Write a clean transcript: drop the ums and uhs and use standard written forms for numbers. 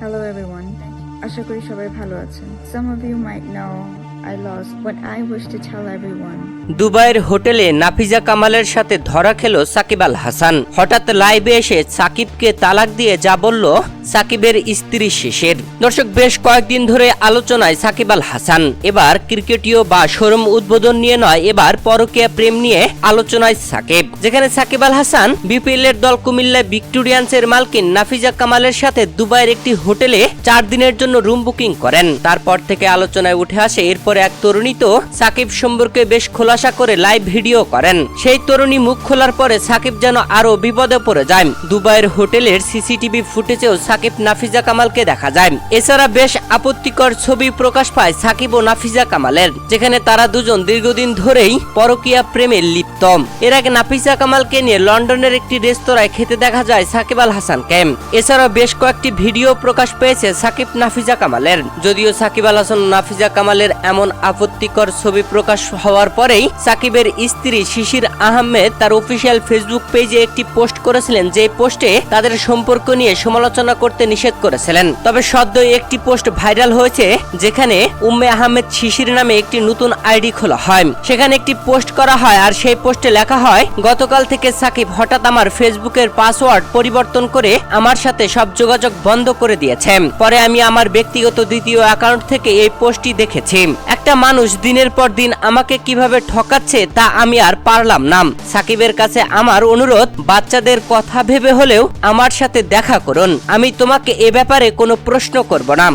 Hello everyone. আশা করি সবাই ভালো আছেন. Some of you might know I lost what I wish to tell everyone. দুবাইয়ের হোটেলে নাফিজা কামালের সাথে ধরা খেল সাকিব আল হাসান। হঠাৎ লাইভে এসে সাকিবকে তালাক দিয়ে যা বলল সাকিবের স্ত্রী শেষের। দর্শক, বেশ কয়েকদিন ধরে আলোচনায় সাকিব আল হাসান। এবার ক্রিকেটীয় বা শোরুম উদ্বোধন নিয়ে নয়, এবার পরকীয়া প্রেম নিয়ে আলোচনায় সাকিব। যেখানে সাকিব আল হাসান বিপিএল এর দল কুমিল্লা ভিক্টোরিয়ান্সের মালকিন নাফিজা কামালের সাথে দুবাইয়ের একটি হোটেলে 4 দিনের জন্য রুম বুকিং করেন। তারপর থেকে আলোচনায় উঠে আসে এরপরে এক তরুণী তো সাকিব সম্পর্কে বেশ খোলাসা করে লাইভ ভিডিও করেন। সেই তরুণী মুখ খোলার পরে সাকিব যেন আরো বিপদে পড়ে যায়। দুবাইয়ের হোটেলের সিসিটিভি ফুটেজেও সাকিব নাফিজা কামালকে দেখা যায়। এছাড়া বেশ আপত্তিকর ছবি প্রকাশ পায় সাকিব ও নাফিজা কামালের, যেখানে তারা দুজন দীর্ঘদিন ধরেই পরকীয়া প্রেমে লিপ্ত। এর আগে নাফিজা কামালকে নিয়ে লন্ডনের একটি রেস্তোরাঁয় খেতে দেখা যায় সাকিব আল হাসানকে। এছাড়াও বেশ কয়েকটি ভিডিও প্রকাশ পেয়েছে সাকিব নাফিজা কামালের। যদিও সাকিব আল হাসান ও নাফিজা কামালের এমন আপত্তিকর ছবি প্রকাশ হওয়ার পরেই সাকিবের স্ত্রী শিশির আহমেদ তার অফিসিয়াল ফেসবুক পেজে একটি পোস্ট করেছিলেন, যে পোস্টে তাদের সম্পর্ক নিয়ে সমালোচনা করতে নিষেধ করেছিলেন। তবে সদ্যই একটি পোস্ট ভাইরাল হয়েছে, যেখানে উম্মে আহমেদ শিশির নামে একটি নতুন আইডি খোলা হয়। সেখানে একটি পোস্ট করা হয়, আর সেই পোস্টে লেখা হয়, গতকাল থেকে সাকিব হঠাৎ আমার ফেসবুকের পাসওয়ার্ড পরিবর্তন করে আমার সাথে সব যোগাযোগ বন্ধ করে দিয়েছে। পরে আমি আমার ব্যক্তিগত দ্বিতীয় অ্যাকাউন্ট থেকে এই পোস্টটি দেখেছি। একটা মানুষ দিনের পর দিন আমাকে কিভাবে ঠকাচ্ছে তা আমি আর পারলাম না। সাকিবের কাছে আমার অনুরোধ, বাচ্চাদের কথা ভেবে হলেও আমার সাথে দেখা করুন। আমি তোমাকে এ ব্যাপারে কোনো প্রশ্ন করব না।